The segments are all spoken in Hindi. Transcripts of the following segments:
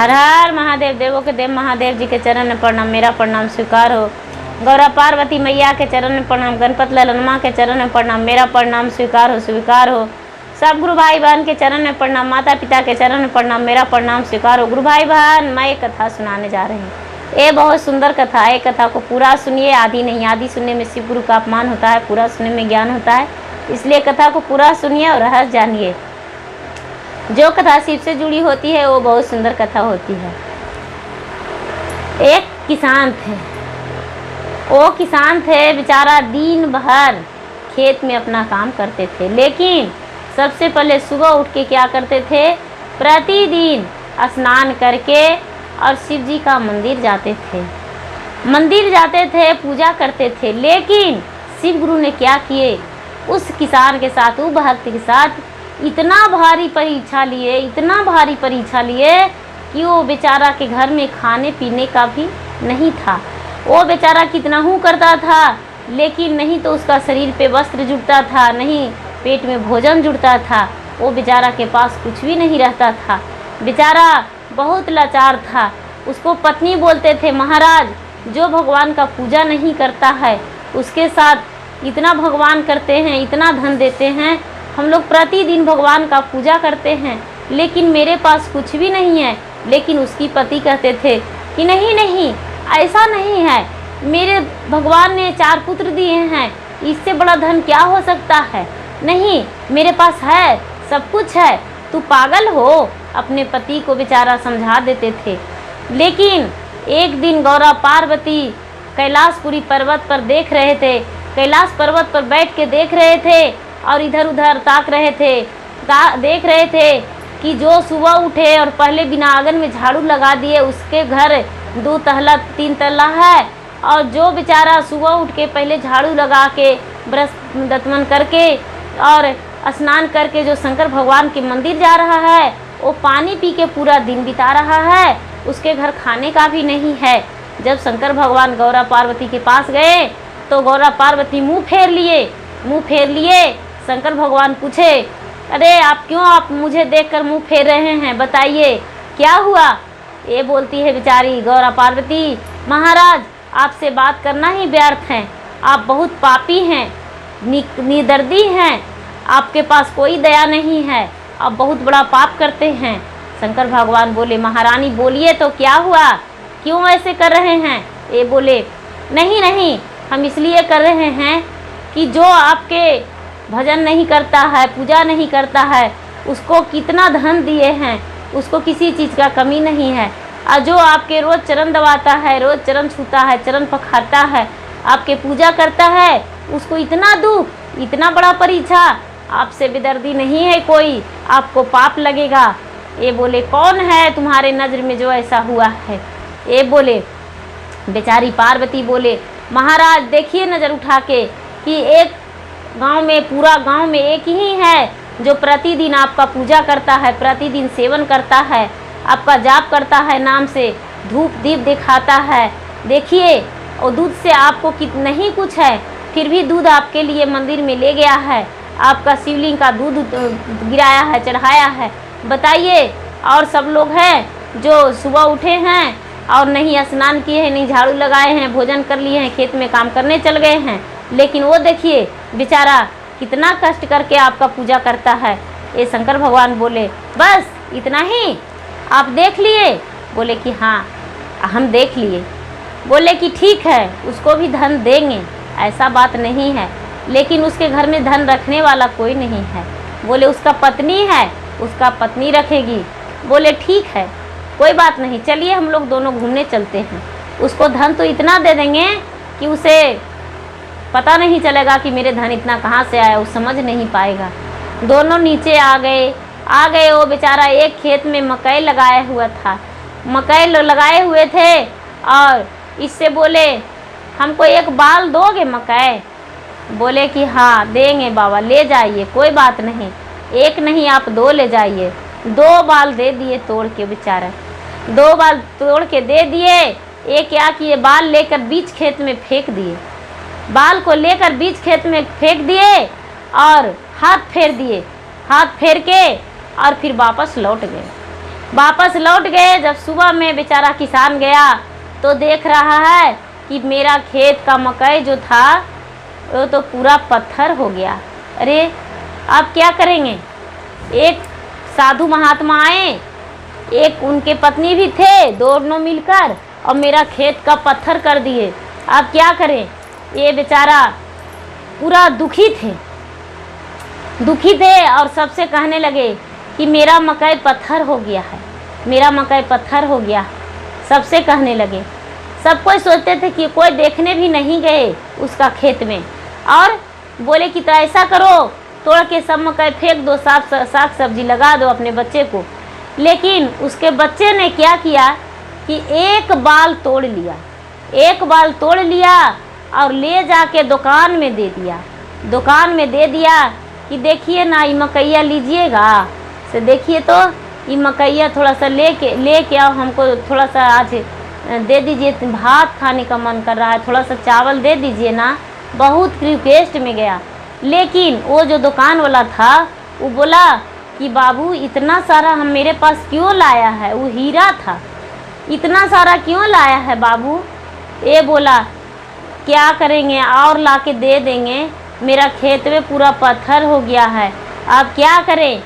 हर हर महादेव। देवों के देव महादेव जी के चरण में प्रणाम, मेरा प्रणाम स्वीकार हो। गौरा पार्वती मैया के चरण में प्रणाम, गणपत ललनमा के चरण में प्रणाम, मेरा प्रणाम स्वीकार हो, स्वीकार हो। सब गुरु भाई बहन के चरण में प्रणाम, माता पिता के चरण में प्रणाम, मेरा प्रणाम स्वीकार हो। गुरु भाई बहन, मैं एक कथा सुनाने जा रही हूँ। ये बहुत सुंदर कथा है। कथा को पूरा सुनिए, आधी नहीं। आधी सुनने में शिव गुरु का अपमान होता है, पूरा सुनने में ज्ञान होता है। इसलिए कथा को पूरा सुनिए और रहस्य जानिए। जो कथा शिव से जुड़ी होती है वो बहुत सुंदर कथा होती है। एक किसान थे, वो किसान थे बेचारा, दिन भर खेत में अपना काम करते थे। लेकिन सबसे पहले सुबह उठ के क्या करते थे, प्रतिदिन स्नान करके और शिव जी का मंदिर जाते थे, मंदिर जाते थे, पूजा करते थे। लेकिन शिव गुरु ने क्या किए, उस किसान के साथ, उस भक्त के साथ इतना भारी परीक्षा लिए, इतना भारी परीक्षा लिए कि वो बेचारा के घर में खाने पीने का भी नहीं था। वो बेचारा कितना हूँ करता था, लेकिन नहीं तो उसका शरीर पे वस्त्र जुड़ता था, नहीं पेट में भोजन जुड़ता था। वो बेचारा के पास कुछ भी नहीं रहता था। बेचारा बहुत लाचार था। उसको पत्नी बोलते थे, महाराज जो भगवान का पूजा नहीं करता है उसके साथ इतना भगवान करते हैं, इतना धन देते हैं, हम लोग प्रतिदिन भगवान का पूजा करते हैं, लेकिन मेरे पास कुछ भी नहीं है। लेकिन उसकी पति कहते थे कि नहीं नहीं, ऐसा नहीं है, मेरे भगवान ने 4 पुत्र दिए हैं, इससे बड़ा धन क्या हो सकता है। नहीं, मेरे पास है, सब कुछ है, तू पागल हो। अपने पति को बेचारा समझा देते थे। लेकिन एक दिन गौरा पार्वती कैलाशपुरी पर्वत पर देख रहे थे, कैलाश पर्वत पर बैठ के देख रहे थे और इधर उधर ताक रहे थे, देख रहे थे कि जो सुबह उठे और पहले बिना आंगन में झाड़ू लगा दिए उसके घर 2 तल्ला 3 तल्ला है, और जो बेचारा सुबह उठ के पहले झाड़ू लगा के ब्रश दतमन करके और स्नान करके जो शंकर भगवान के मंदिर जा रहा है, वो पानी पी के पूरा दिन बिता रहा है, उसके घर खाने का भी नहीं है। जब शंकर भगवान गौरा पार्वती के पास गए तो गौरा पार्वती मुंह फेर लिए। शंकर भगवान पूछे, अरे आप मुझे देखकर मुंह फेर रहे हैं, बताइए क्या हुआ। ये बोलती है बेचारी गौरा पार्वती, महाराज आपसे बात करना ही व्यर्थ है, आप बहुत पापी हैं, निर्दयी हैं, आपके पास कोई दया नहीं है, आप बहुत बड़ा पाप करते हैं। शंकर भगवान बोले, महारानी बोलिए तो क्या हुआ, क्यों ऐसे कर रहे हैं। ये बोले, नहीं नहीं, हम इसलिए कर रहे हैं कि जो आपके भजन नहीं करता है, पूजा नहीं करता है, उसको कितना धन दिए हैं, उसको किसी चीज़ का कमी नहीं है। और जो आपके रोज़ चरण दबाता है, रोज़ चरण छूता है, चरण पखारता है, आपके पूजा करता है, उसको इतना दुख, इतना बड़ा परीक्षा, आपसे बेदर्दी नहीं है कोई, आपको पाप लगेगा। ये बोले, कौन है तुम्हारे नज़र में जो ऐसा हुआ है। ये बोले, बेचारी पार्वती बोले, महाराज देखिए नज़र उठा के कि एक गांव में, पूरा गांव में एक ही है जो प्रतिदिन आपका पूजा करता है, प्रतिदिन सेवन करता है, आपका जाप करता है, नाम से धूप दीप दिखाता है। देखिए, और दूध से आपको कितना ही कुछ है, फिर भी दूध आपके लिए मंदिर में ले गया है, आपका शिवलिंग का दूध गिराया है, चढ़ाया है। बताइए, और सब लोग हैं जो सुबह उठे हैं और नहीं स्नान किए हैं, नहीं झाड़ू लगाए हैं, भोजन कर लिए हैं, खेत में काम करने चल गए हैं, लेकिन वो देखिए बेचारा कितना कष्ट करके आपका पूजा करता है। ये शंकर भगवान बोले, बस इतना ही आप देख लिए। बोले कि हाँ हम देख लिए। बोले कि ठीक है, उसको भी धन देंगे, ऐसा बात नहीं है, लेकिन उसके घर में धन रखने वाला कोई नहीं है। बोले उसका पत्नी है, उसका पत्नी रखेगी। बोले ठीक है, कोई बात नहीं, चलिए हम लोग दोनों घूमने चलते हैं। उसको धन तो इतना दे देंगे कि उसे पता नहीं चलेगा कि मेरे धन इतना कहाँ से आया, वो समझ नहीं पाएगा। दोनों नीचे आ गए। वो बेचारा एक खेत में मकई लगाया हुआ था, मकई लगाए हुए थे, और इससे बोले, हमको एक बाल दोगे मकई। बोले कि हाँ देंगे बाबा, ले जाइए, कोई बात नहीं, एक नहीं आप 2 ले जाइए। 2 बाल दे दिए तोड़ के, बेचारा 2 बाल तोड़ के दे दिए। एक क्या किए, बाल लेकर बीच खेत में फेंक दिए, बाल को लेकर बीच खेत में फेंक दिए और हाथ फेर दिए, हाथ फेर के और फिर वापस लौट गए। वापस लौट गए। जब सुबह में बेचारा किसान गया तो देख रहा है कि मेरा खेत का मकई जो था वो तो पूरा पत्थर हो गया। अरे अब क्या करेंगे? एक साधु महात्मा आए, एक उनके पत्नी भी थे, दोनों मिलकर और मेरा खेत का पत्थर कर दिए। अब क्या करें? ये बेचारा पूरा दुखी थे और सबसे कहने लगे कि मेरा मकई पत्थर हो गया है, मेरा मकई पत्थर हो गया। सबसे कहने लगे। सब कोई सोचते थे कि कोई देखने भी नहीं गए उसका खेत में, और बोले कि तो ऐसा करो, तोड़ के सब मकई फेंक दो, साग सब्जी लगा दो अपने बच्चे को। लेकिन उसके बच्चे ने क्या किया कि एक बाल तोड़ लिया और ले जाके दुकान में दे दिया कि देखिए ना, ये मकैया लीजिएगा, से देखिए तो ये मकैया थोड़ा सा लेके आओ, हमको थोड़ा सा आज दे दीजिए, भात खाने का मन कर रहा है, थोड़ा सा चावल दे दीजिए ना। बहुत रिक्वेस्ट में गया, लेकिन वो जो दुकान वाला था वो बोला कि बाबू इतना सारा हम मेरे पास क्यों लाया है? वो हीरा था, इतना सारा क्यों लाया है बाबू? ये बोला क्या करेंगे, और लाके दे देंगे, मेरा खेत में पूरा पत्थर हो गया है, आप क्या करें?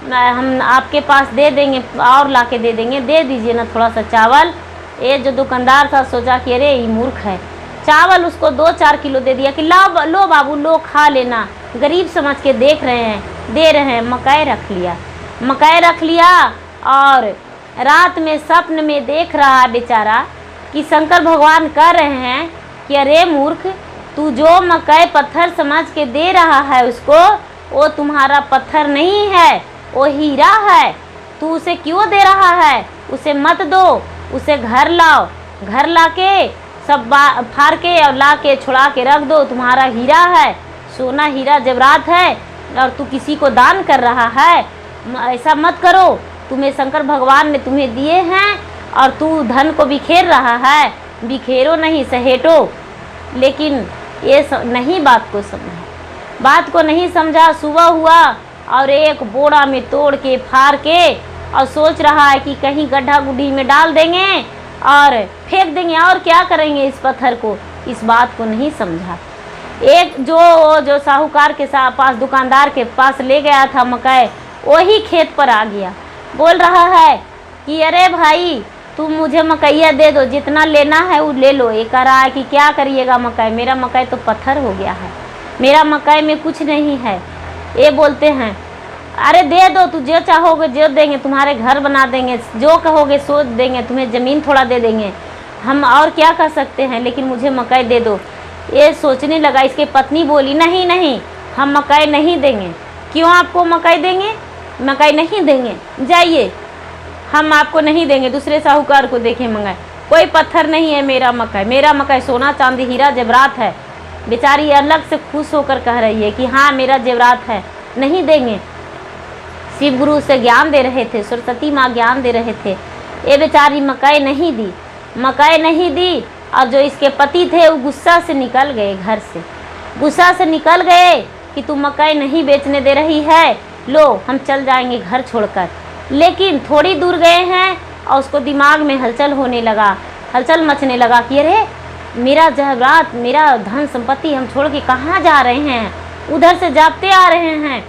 हम आपके पास दे देंगे, और लाके दे देंगे, दे दीजिए ना थोड़ा सा चावल। ये जो दुकानदार था सोचा कि अरे ये मूर्ख है, चावल उसको 2-4 किलो दे दिया कि लो बाबू लो, खा लेना, गरीब समझ के दे रहे हैं। मकई रख लिया और रात में स्वप्न में देख रहा है बेचारा कि शंकर भगवान कह रहे हैं कि अरे मूर्ख, तू जो मकई पत्थर समझ के दे रहा है उसको, वो तुम्हारा पत्थर नहीं है, वो हीरा है। तू उसे क्यों दे रहा है? उसे मत दो, उसे घर लाओ, घर लाके सब फाड़ के और ला के छुड़ा के रख दो, तुम्हारा हीरा है, सोना हीरा जवाहरात है, और तू किसी को दान कर रहा है। ऐसा मत करो, तुम्हें शंकर भगवान ने तुम्हें दिए हैं और तू धन को बिखेर रहा है, बिखेरो नहीं सहेटो। लेकिन ये बात को नहीं समझा। सुबह हुआ और एक बोरा में तोड़ के फाड़ के और सोच रहा है कि कहीं गड्ढा गुड्ढी में डाल देंगे और फेंक देंगे, और क्या करेंगे इस पत्थर को। इस बात को नहीं समझा। एक जो साहूकार के पास, दुकानदार के पास ले गया था मकई, वही खेत पर आ गया, बोल रहा है कि अरे भाई तुम मुझे मकैया दे दो, जितना लेना है वो ले लो। ये कह रहा है कि क्या करिएगा मकई, मेरा मकई तो पत्थर हो गया है, मेरा मकई में कुछ नहीं है। ये बोलते हैं अरे दे दो, तू जो चाहोगे जो देंगे, तुम्हारे घर बना देंगे, जो कहोगे सो देंगे, तुम्हें ज़मीन थोड़ा दे देंगे, हम और क्या कर सकते हैं, लेकिन मुझे मकई दे दो। ये सोचने लगा। इसकी पत्नी बोली नहीं, हम मकई नहीं देंगे। क्यों आपको मकई देंगे? मकई नहीं देंगे, जाइए, हम आपको नहीं देंगे, दूसरे साहूकार को देखें मंगाए। कोई पत्थर नहीं है मेरा मकई सोना चांदी हीरा जवाहरात है। बेचारी अलग से खुश होकर कह रही है कि हाँ मेरा जवाहरात है, नहीं देंगे। शिव गुरु से ज्ञान दे रहे थे, सरस्वती माँ ज्ञान दे रहे थे। ये बेचारी मकई नहीं दी और जो इसके पति थे वो गुस्सा से निकल गए, घर से गुस्सा से निकल गए कि तू मकई नहीं बेचने दे रही है, लो हम चल जाएंगे घर छोड़कर। लेकिन थोड़ी दूर गए हैं और उसको दिमाग में हलचल मचने लगा कि अरे मेरा जवाहरात, मेरा धन संपत्ति हम छोड़ के कहाँ जा रहे हैं। उधर से जाते आ रहे हैं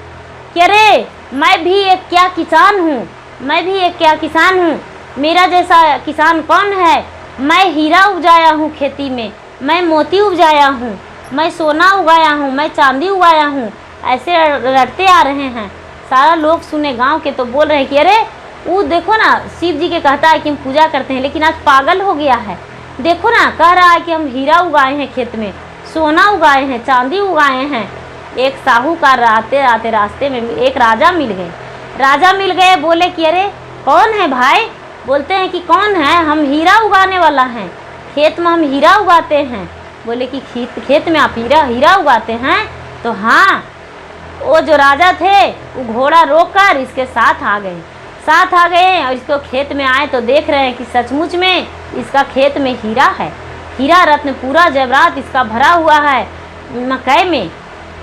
कि अरे मैं भी एक क्या किसान हूँ, मेरा जैसा किसान कौन है। मैं हीरा उपजाया हूँ खेती में, मैं मोती उपजाया हूँ, मैं सोना उगाया हूँ, मैं चांदी उगाया हूँ। ऐसे रटते आ रहे हैं। सारा लोग सुने, गांव के तो बोल रहे हैं कि अरे वो देखो ना, शिव जी के कहता है कि हम पूजा करते हैं, लेकिन आज पागल हो गया है। देखो ना, कह रहा है कि हम हीरा उगाए हैं खेत में, सोना उगाए हैं, चांदी उगाए हैं। एक साहूकार आते आते रास्ते में एक राजा मिल गए। बोले कि अरे कौन है भाई? बोलते हैं कि कौन है? हम हीरा उगाने वाला हैं, खेत में हम हीरा उगाते हैं। बोले कि खेत में आप हीरा उगाते हैं? तो हाँ। वो जो राजा थे वो घोड़ा रोककर इसके साथ आ गए और इसको खेत में आए तो देख रहे हैं कि सचमुच में इसका खेत में हीरा है, हीरा रत्न पूरा जवाहरात इसका भरा हुआ है मकई में।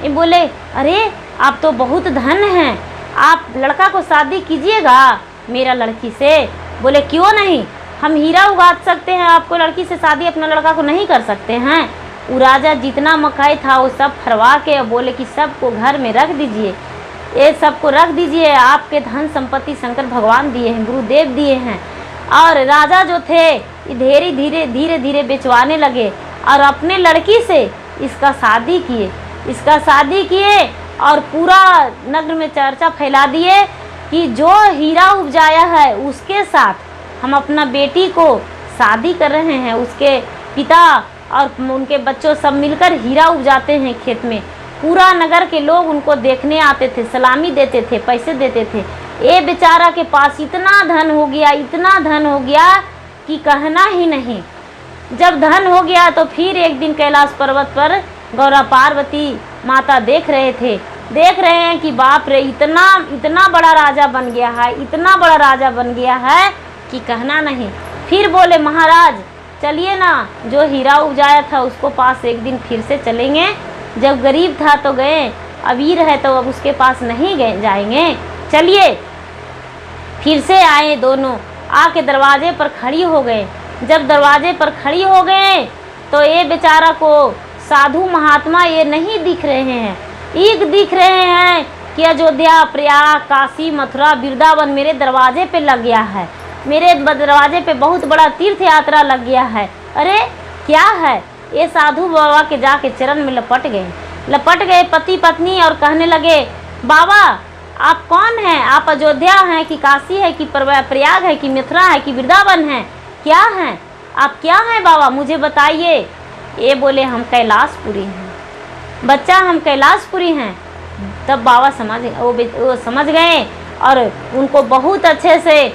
ये बोले अरे आप तो बहुत धन हैं, आप लड़का को शादी कीजिएगा, मेरा लड़की से। बोले क्यों नहीं, हम हीरा उगा सकते हैं, आपको लड़की से शादी अपना लड़का को नहीं कर सकते हैं। वो राजा जितना मकाई था वो सब फरवा के बोले कि सबको घर में रख दीजिए, ये सबको रख दीजिए, आपके धन संपत्ति शंकर भगवान दिए हैं, गुरुदेव दिए हैं। और राजा जो थे धीरे धीरे बेचवाने लगे और अपने लड़की से इसका शादी किए और पूरा नगर में चर्चा फैला दिए कि जो हीरा उपजाया है उसके साथ हम अपना बेटी को शादी कर रहे हैं। उसके पिता और उनके बच्चों सब मिलकर हीरा उपजाते हैं खेत में। पूरा नगर के लोग उनको देखने आते थे, सलामी देते थे, पैसे देते थे। ये बेचारा के पास इतना धन हो गया कि कहना ही नहीं। जब धन हो गया तो फिर एक दिन कैलाश पर्वत पर गौरा पार्वती माता देख रहे हैं कि बाप रे इतना बड़ा राजा बन गया है कि कहना नहीं। फिर बोले महाराज चलिए ना, जो हीरा उपजाया था उसको पास एक दिन फिर से चलेंगे। जब गरीब था तो गए, अमीर है तो अब उसके पास नहीं जाएंगे। चलिए। फिर से आए दोनों, आके दरवाजे पर खड़ी हो गए। जब दरवाजे पर खड़ी हो गए तो ये बेचारा को साधु महात्मा ये नहीं दिख रहे हैं, दिख रहे हैं कि अयोध्या, प्रयाग, काशी, मथुरा, वृंदावन मेरे दरवाजे पे लग गया है, मेरे दरवाजे पे बहुत बड़ा तीर्थ यात्रा लग गया है। अरे क्या है? ये साधु बाबा के जाके चरण में लपट गए पति पत्नी और कहने लगे, बाबा आप कौन हैं? आप अयोध्या हैं कि काशी है कि प्रयाग है कि मथुरा है कि वृंदावन है? क्या हैं आप? क्या हैं बाबा, मुझे बताइए। ये बोले हम कैलाशपुरी हैं बच्चा, हम कैलाशपुरी हैं। तब बाबा वो समझ गए और उनको बहुत अच्छे से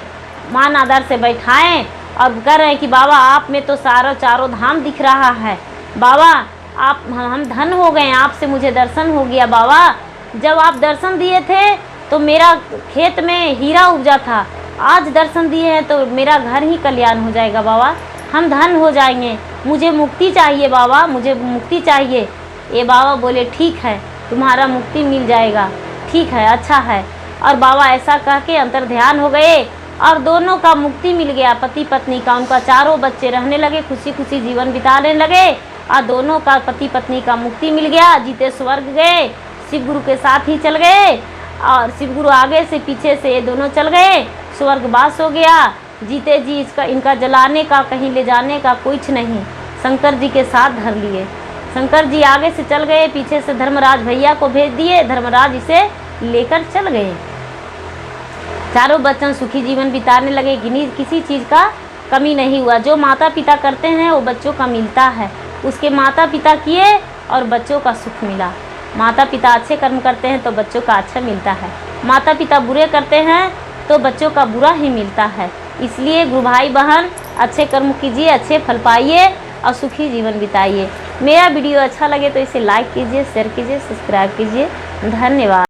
मान आदर से बैठाएं और कह रहे हैं कि बाबा आप में तो चारों धाम दिख रहा है। बाबा आप हम धन हो गए, आपसे मुझे दर्शन हो गया। बाबा जब आप दर्शन दिए थे तो मेरा खेत में हीरा उपजा था, आज दर्शन दिए हैं तो मेरा घर ही कल्याण हो जाएगा। बाबा हम धन हो जाएंगे, मुझे मुक्ति चाहिए बाबा, मुझे मुक्ति चाहिए। ये बाबा बोले ठीक है, तुम्हारा मुक्ति मिल जाएगा, ठीक है, अच्छा है। और बाबा ऐसा कह के अंतर ध्यान हो गए और दोनों का मुक्ति मिल गया, पति पत्नी का। उनका चारों बच्चे रहने लगे, खुशी खुशी जीवन बिताने लगे और दोनों का पति पत्नी का मुक्ति मिल गया। जीते स्वर्ग गए, शिव गुरु के साथ ही चल गए और शिव गुरु आगे से पीछे से ये दोनों चल गए, स्वर्गवास हो गया। जीते जी इनका जलाने का, कहीं ले जाने का कुछ नहीं, शंकर जी के साथ धर लिए। शंकर जी आगे से चल गए, पीछे से धर्मराज भैया को भेज दिए, धर्मराज इसे लेकर चल गए। चारों बच्चन सुखी जीवन बिताने लगे, किसी चीज़ का कमी नहीं हुआ। जो माता पिता करते हैं वो बच्चों का मिलता है, उसके माता पिता किए और बच्चों का सुख मिला। माता पिता अच्छे कर्म करते हैं तो बच्चों का अच्छा मिलता है, माता पिता बुरे करते हैं तो बच्चों का बुरा ही मिलता है। इसलिए गुरु भाई बहन अच्छे कर्म कीजिए, अच्छे फल पाइए और सुखी जीवन बिताइए। मेरा वीडियो अच्छा लगे तो इसे लाइक कीजिए, शेयर कीजिए, सब्सक्राइब कीजिए। धन्यवाद।